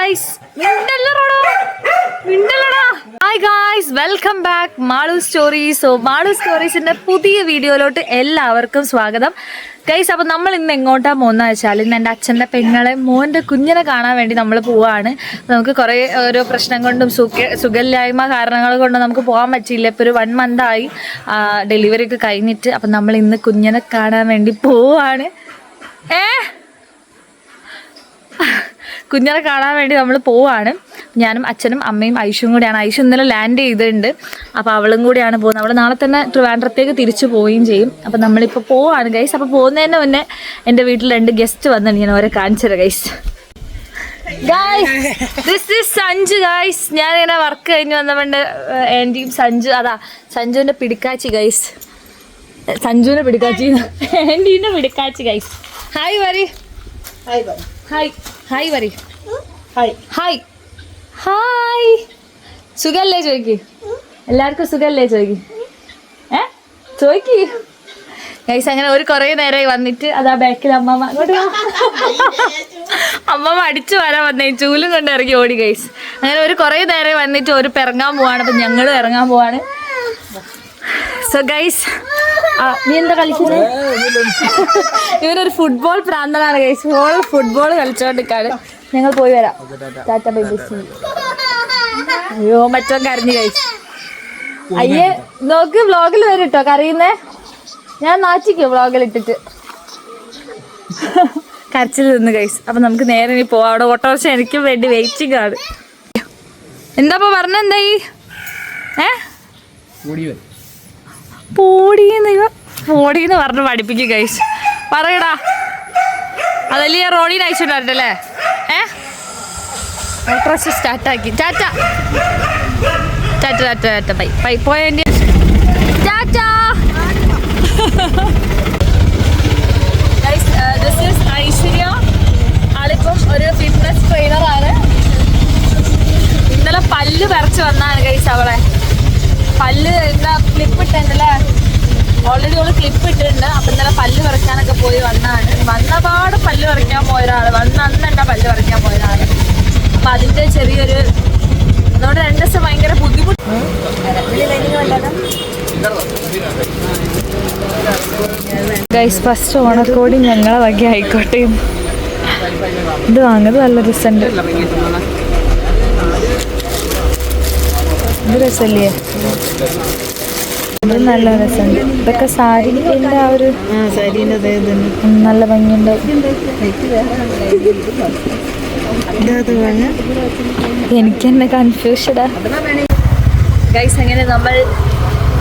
guys, hi guys, welcome back Malu Stories. So Malu Stories ന്റെ പുതിയ വീഡിയോയിലോട്ട് എല്ലാവർക്കും സ്വാഗതം. ഗൈസ്, അപ്പോൾ നമ്മൾ ഇന്ന് എങ്ങോട്ടാ പോകുന്നത് വെച്ചാൽ ഇന്ന് എൻ്റെ അച്ഛൻ്റെ പെങ്ങളെ മോൻ്റെ കുഞ്ഞിനെ കാണാൻ വേണ്ടി നമ്മൾ പോവാണ്. നമുക്ക് കുറേ ഓരോ പ്രശ്നം കൊണ്ടും സുഖമില്ലായ്മ കാരണങ്ങൾ കൊണ്ടും നമുക്ക് പോകാൻ പറ്റിയില്ല. ഇപ്പോൾ ഒരു 1 month ആയി ഡെലിവറി ഒക്കെ കഴിഞ്ഞിട്ട്. അപ്പം നമ്മൾ ഇന്ന് കുഞ്ഞിനെ കാണാൻ വേണ്ടി പോവാണ്. കുഞ്ഞിനെ കാണാൻ വേണ്ടി നമ്മൾ പോവാണ്. ഞാനും അച്ഛനും അമ്മയും ഐഷും കൂടിയാണ്. ഐഷു ഇന്നലെ ലാൻഡ് ചെയ്തിട്ടുണ്ട്. അപ്പോൾ അവളും കൂടിയാണ് പോകുന്നത്. അവൾ നാളെ തന്നെ ട്രിവാൻഡ്രത്തേക്ക് തിരിച്ചു പോവുകയും ചെയ്യും. അപ്പോൾ നമ്മളിപ്പോൾ പോവാണ് ഗൈസ്. അപ്പോൾ പോകുന്നതിന് മുന്നേ എൻ്റെ വീട്ടിൽ 2 ഗസ്റ്റ് വന്നിട്ട് ഞാൻ അവരെ കാണിച്ചത് guys. This is Sanju guys. ഞാനിങ്ങനെ വർക്ക് കഴിഞ്ഞ് വന്നവണ്ട് ആൻറ്റിയും സഞ്ജു, അതാ സഞ്ജുവിൻ്റെ പിടിക്കാച്ചി ഗൈസ്. സഞ്ജുവിൻ്റെ പിടിക്കാച്ചി, ആൻറ്റീൻ്റെ പിടിക്കാച്ചി ഗൈസ്. ഹായ് വരി. ഹായ് ഹായ് വരി. Hi hi hi. സുഖല്ലേ ചോദിക്ക്. എല്ലാവർക്കും സുഖല്ലേ ചോദിക്ക്. ചോദിക്ക് ഗൈസ്. അങ്ങനെ ഒരു കുറേ നേരമായി വന്നിട്ട് അതാ ബാക്കിൽ അമ്മമ്മ അങ്ങോട്ട് അമ്മമ്മ അടിച്ചു വരാൻ വന്നേ ചൂലും കൊണ്ട് ഇറങ്ങി ഓടി ഗൈസ്. അങ്ങനെ ഒരു കുറേ നേരമായി വന്നിട്ട് ഒരു ഇറങ്ങാൻ പോവാണ്. അപ്പം ഞങ്ങളും ഇറങ്ങാൻ പോവാണ്. സോ ഗൈസ്, നീ എന്താ കളിക്കുന്നത്? ഇവരൊരു ഫുട്ബോൾ പ്രാന്തനാണ് ഗൈസ്. ഫുട്ബോൾ കളിച്ചോണ്ടിരിക്കാണ്. ഞങ്ങൾ പോയി വരാം. Tata bye by. അയ്യോ മറ്റോ കരഞ്ഞു ഗൈസ്. അയ്യേ നോക്ക്, വ്ളോഗിൽ വരും കേട്ടോ കരയുന്നേ. ഞാൻ നാച്ചിക്കോ വ്ളോഗിൽ ഇട്ടിട്ട്. കരച്ചിൽ നിന്ന് ഗൈസ്. അപ്പം നമുക്ക് നേരെ ഇനി പോവാം. അവിടെ ഓട്ടോറിക്ഷ എനിക്ക് വേണ്ടി വെയിറ്റിംഗ് ആണ്. എന്താ പറഞ്ഞെന്തായി? പോടീന്ന് പറഞ്ഞ് പഠിപ്പിക്കും ഗൈസ്. പറയടാ. അതല്ലേ റോഡിന് അയച്ചിട്ടുണ്ടായിരുന്നല്ലേ? ഓട്ടോറിക്ഷ സ്റ്റാർട്ടാക്കി. Tata tata tata tata bye bye. പോയ ടാറ്റ. This is Aishwarya. ആളിപ്പം ഒരു ഫിറ്റ്നസ് ട്രെയിനറാണ്. ഇന്നലെ പല്ല് പറിച്ച് വന്നാണ് ഗൈസ്. അവളെ പല്ല് എന്താ ക്ലിപ്പ് ഇട്ടുണ്ടല്ലേ? ഓൾറെഡി അവള് ക്ലിപ്പ് ഇട്ടിട്ടുണ്ട്. അപ്പം ഇന്നലെ പല്ല് പറിക്കാനൊക്കെ പോയി വന്നാണ്. വന്നപാട് പല്ല് പറിക്കാൻ പോയതാണ്. അന്ന് തന്നെ പല്ല് പറിക്കാൻ പോയതാണ്. അപ്പം അതിൻ്റെ ചെറിയൊരു അതുകൊണ്ട് 2 ദിവസം ഭയങ്കര ബുദ്ധിമുട്ട്. ഗൈസ്, ഫസ്റ്റ് ഓണക്കോടി ഞങ്ങളെ വകി ആയിക്കോട്ടെ. ഇത് വാങ്ങുന്നത് നല്ല രസമുണ്ട്. ഇത് രസമല്ലേ? ഇത് നല്ല രസമുണ്ട്. ഇതൊക്കെ സാരിൻ്റെ ആ ഒരു നല്ല ഭംഗിയുണ്ട്. എനിക്ക് തന്നെ കൺഫ്യൂഷനാ ഗൈസ്. അങ്ങനെ നമ്മൾ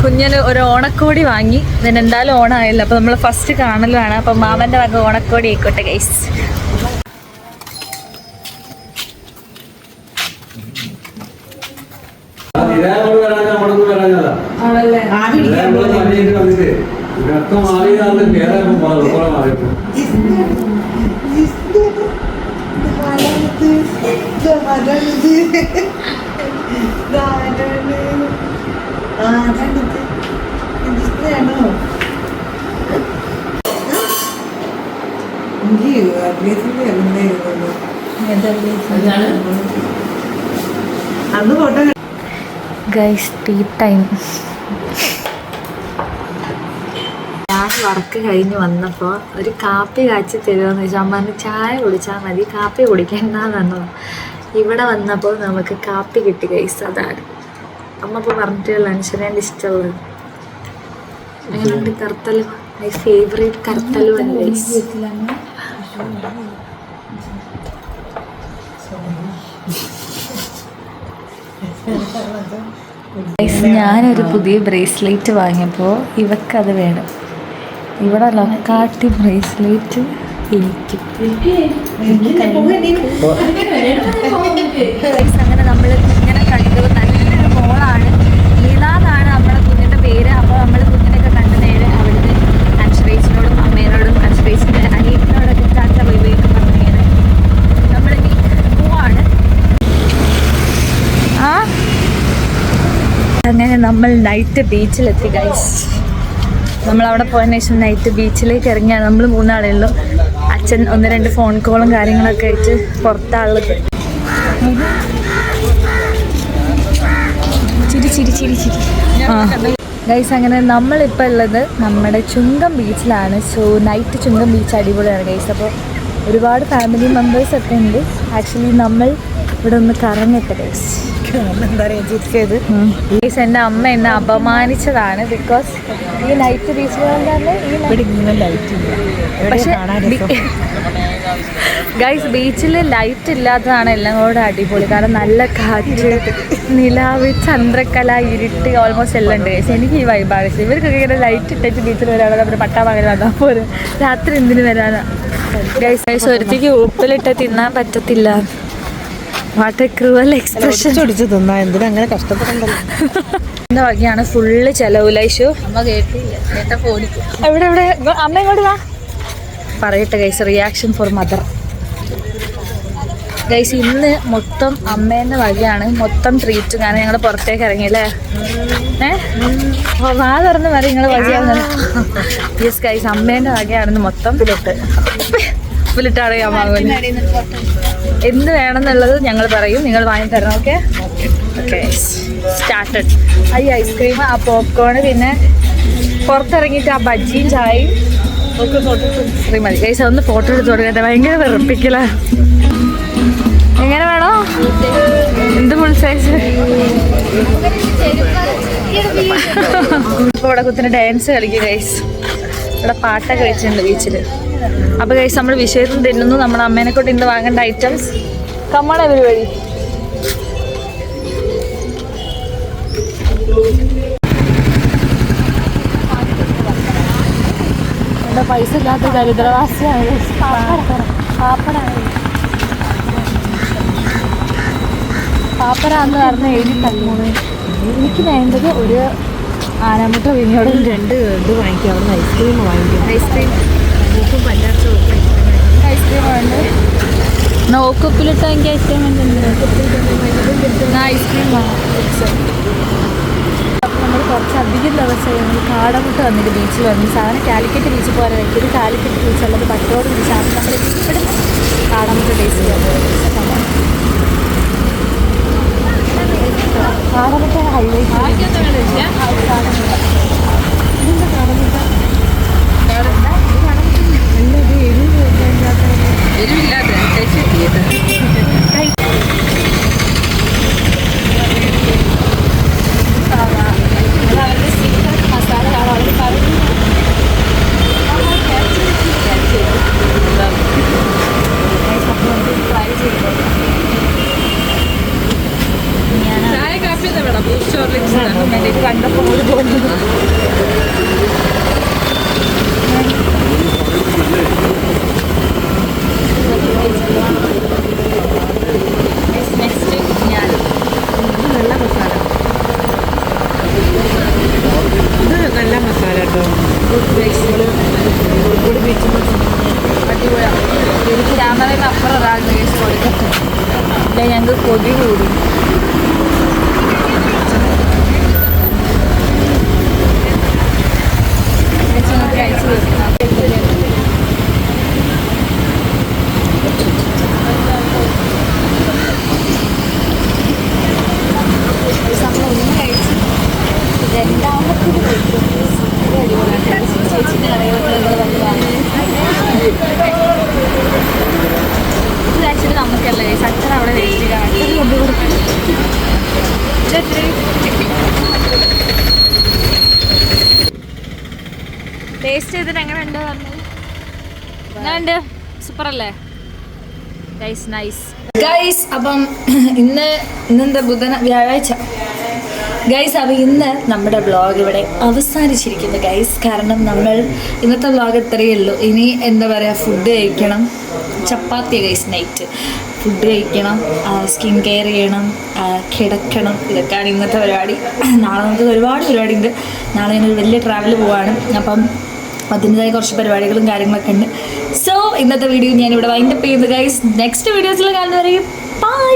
കുഞ്ഞിന് ഒരു ഓണക്കോടി വാങ്ങി. ഇതിന് എന്തായാലും ഓണമായല്ലോ. അപ്പോൾ നമ്മൾ ഫസ്റ്റ് കാണലാണ്. അപ്പം മാമൻ്റെ വക ഓണക്കോടി ആയിക്കോട്ടെ ഗൈസ്. Guys, tea time. ഞാൻ വർക്ക് കഴിഞ്ഞ് വന്നപ്പോൾ ഒരു കാപ്പി കാച്ചി തരുമെന്ന് ചോദിച്ചാൽ അമ്മ പറഞ്ഞ് ചായ കുടിച്ചാൽ മതി, കാപ്പി കുടിക്കണ്ടെന്നു. ഇവിടെ വന്നപ്പോൾ നമുക്ക് കാപ്പി കിട്ടി ഗൈസ്. അതാണ് അമ്മ ഇപ്പോൾ പറഞ്ഞിട്ടുള്ള ലഞ്ചിനെ ഇഷ്ടമുള്ളത്. അങ്ങനെയുണ്ട് കറുത്തലു. മൈ ഫേവറേറ്റ് കറുത്തലു ആണ് ഗൈസ്. ഞാനൊരു പുതിയ ബ്രേസ്ലെറ്റ് വാങ്ങിയപ്പോൾ ഇവക്കത് വേണം. ഇവിടെ ലക്കാട്ടി ബ്രേസ്ലെറ്റ് എനിക്ക്. അങ്ങനെ നമ്മൾ കുഞ്ഞിനെ കണ്ടു. നല്ലൊരു മോളാണ്. ലീല എന്നാണ് നമ്മുടെ കുഞ്ഞിൻ്റെ പേര്. അപ്പോൾ നമ്മൾ കുഞ്ഞിനൊക്കെ കണ്ട് നേരെ അവിടുന്ന് അൻഷറേച്ചിനോടും അമ്മേനോടും അൻഷറേച്ചിൻ്റെ അനിയത്തിനോടൊക്കെ ടാറ്റ ബൈ ബൈ ഒക്കെ പറഞ്ഞിങ്ങനെ നമ്മളിനി പോവാണ്. അങ്ങനെ നമ്മൾ നൈറ്റ് ബീച്ചിലെത്തി ഗൈസ്. നമ്മളവിടെ പോയതിനു ശേഷം നൈറ്റ് ബീച്ചിലേക്ക് ഇറങ്ങിയാൽ നമ്മൾ 3 ആളേ ഉള്ളൂ. അച്ഛൻ 1-2 ഫോൺ കോളും കാര്യങ്ങളൊക്കെ ആയിട്ട് പുറത്താളുള്ളത്. ചിരി ചിരി ചിരി ചിരി. ഗൈസ്, അങ്ങനെ നമ്മളിപ്പോൾ ഉള്ളത് നമ്മുടെ ചുങ്കം ബീച്ചിലാണ്. സോ നൈറ്റ് ചുങ്കം ബീച്ച് അടിപൊളിയാണ് ഗൈസ്. അപ്പോൾ ഒരുപാട് ഫാമിലി മെമ്പേഴ്സൊക്കെ ഉണ്ട്. ആക്ച്വലി നമ്മൾ ഇവിടെ ഒന്ന് കറങ്ങട്ടെ ഗൈസ്. ഗൈസ്, എൻ്റെ അമ്മ എന്നെ അപമാനിച്ചതാണ്. ബിക്കോസ് ഈ നൈറ്റ് ബീച്ചിലാണ് പക്ഷേ ഗൈസ് ബീച്ചിൽ ലൈറ്റ് ഇല്ലാത്തതാണ് എല്ലാം കൂടെ അടിപൊളി. കാരണം നല്ല കാറ്റ്, നിലാവ്, ചന്ദ്രക്കല, ഇരുട്ട്, ഓൾമോസ്റ്റ് എല്ലാം ഉണ്ട് ഗൈസ്. എനിക്ക് ഈ വൈബാണ്. ഇവർക്കൊക്കെ ഇങ്ങനെ ലൈറ്റ് ഇട്ടിട്ട് ബീച്ചിൽ വരാനുള്ള നമ്മുടെ പട്ടാവാങ്ങൽ വന്നാൽ പോലെ രാത്രി എന്തിനു വരാനാ ഗൈസ്. ഗൈസ്, ഒരുത്തേക്ക് ഉപ്പിലിട്ട് തിന്നാൻ പറ്റത്തില്ല. What A cruel expression. അങ്ങനെ കഷ്ടപ്പെടണ്ടല്ലോ. എൻ്റെ വകയാണ് ഫുള്ള് ചെലവുലൈഷു. എവിടെ എവിടെ അമ്മ ഇങ്ങോട്ട് വാ പറയട്ടെ guys. Reaction for mother guys. ഇന്ന് മൊത്തം അമ്മേൻ്റെ വകയാണ്, മൊത്തം ട്രീറ്റ്. കാരണം ഞങ്ങൾ പുറത്തേക്ക് ഇറങ്ങിയല്ലേ. വാ തുറന്ന് പറയും നിങ്ങൾ വകയാണ്. യെസ് ഗൈസ്, അമ്മേൻ്റെ വകയാണെന്ന് മൊത്തം ഉപ്പിലിട്ടാണ് ഞാൻ വാങ്ങുന്നത്. എന്ത് വേണമെന്നുള്ളത് ഞങ്ങൾ പറയും, നിങ്ങൾ വാങ്ങി തരണം. Okay okay started. ഈ ഐസ്ക്രീം, ആ പോപ്കോണ്, പിന്നെ പുറത്തിറങ്ങിയിട്ട് ആ ബജ്ജിയും ചായയും ഒക്കെ മതി ഗൈസ്. ഒന്ന് ഫോട്ടോ എടുത്ത് കൊടുക്കട്ടെ. ഭയങ്കര വെറുപ്പിക്കല. എങ്ങനെ വേണോ? എന്ത് ഫുൾ സൈസ്? ഇപ്പോൾ ഇവിടെ കുത്തിന് ഡാൻസ് കളിക്കും ഗൈസ്. ഇവിടെ പാട്ടൊക്കെ വെച്ചിട്ടുണ്ട് ബീച്ചിൽ. അപ്പോൾ ഗൈസ്, നമ്മൾ വിഷയത്തിൽ തിന്നുന്നു. നമ്മുടെ അമ്മേനെ കൊണ്ട് ഇന്ന് വാങ്ങേണ്ട ഐറ്റംസ്. കമ്മണ പരിപാടി. ഇവിടെ പൈസ ഇല്ലാത്ത ദരിദ്രവാസിയാണ്. പാപ്പരാന്ന് പറഞ്ഞ എഴുതി തല്ലുന്നത്. എനിക്ക് വേണ്ടത് ഒരു ആനമുട്ട വിനിയോട് 2 ഇത് വാങ്ങിക്കും. അവിടെ നിന്ന് ഐസ്ക്രീം വാങ്ങിക്കും. ഐസ്ക്രീം ഐസ്ക്രീം വേണ്ട. നോക്കുപ്പിലിട്ട് എനിക്ക് ഐസ്ക്രീം ഐസ്ക്രീം അപ്പം നമ്മൾ കുറച്ചധികം ദിവസമായി നമ്മൾ കാടമുട്ട വന്നിട്ട് ബീച്ചിൽ വന്നു. സാധനം കാലിക്കറ്റ് ബീച്ചിൽ പോകാൻ ഇത് കാലിക്കറ്റ് ബീച്ച് ഉള്ളത് പട്ടോട് ബീച്ചാണ്. നമ്മൾ ഇവിടെ കാടമുട്ട ടേസ്റ്റ് ചെയ്യാൻ പോകുന്നത്. കാടമുട്ട ഹൈലൈറ്റ്. കണ്ടപ്പോൾ തോന്നുന്നു. നെക്സ്റ്റ് ഞാൻ നല്ല മസാല. ഇത് നല്ല മസാല കേട്ടോ. അടിപൊളിയാണ്. എനിക്ക് ക്യാമറയിൽ അപ്പുറം ഒരാൾ ടേസ്റ്റ് കൊടുക്കട്ടെ. അല്ലെ ഞങ്ങൾക്ക് കൊതി കൂടി. ആക്ച്വലി നമുക്കല്ലേ സച്ചൻ അവിടെ വേസ്റ്റ് ചെയ്യാൻ ടേസ്റ്റ് ചെയ്തിട്ട് എങ്ങനെ ഉണ്ട് പറഞ്ഞത്? എങ്ങനെയുണ്ട്? സൂപ്പർ അല്ലേ ഗൈസ്? Nice guys. അപ്പം ഇന്നെന്താ വ്യാഴാഴ്ച ഗൈസ്. അപ്പോൾ ഇന്ന് നമ്മുടെ വ്ളോഗ് ഇവിടെ അവസാനിച്ചിരിക്കുന്നു ഗൈസ്. കാരണം നമ്മൾ ഇന്നത്തെ വ്ളോഗ് ഇത്രയേ ഉള്ളൂ. ഇനി എന്താ പറയുക, ഫുഡ് കഴിക്കണം. ചപ്പാത്തി ഗൈസ്. നൈറ്റ് ഫുഡ് കഴിക്കണം, സ്കിൻ കെയർ ചെയ്യണം, കിടക്കണം. ഇതൊക്കെയാണ് ഇന്നത്തെ പരിപാടി. നാളെ നമുക്ക് ഒരുപാട് പരിപാടി ഉണ്ട്. നാളെ ഞാനൊരു വലിയ ട്രാവൽ പോവാണ്. അപ്പം അതിൻ്റെതായ കുറച്ച് പരിപാടികളും കാര്യങ്ങളൊക്കെ ഉണ്ട്. സോ ഇന്നത്തെ വീഡിയോ ഞാനിവിടെ വൈൻഡപ്പ് ചെയ്യുന്നു ഗൈസ്. നെക്സ്റ്റ് വീഡിയോസിൽ കാണുന്നവരെയും ബൈ.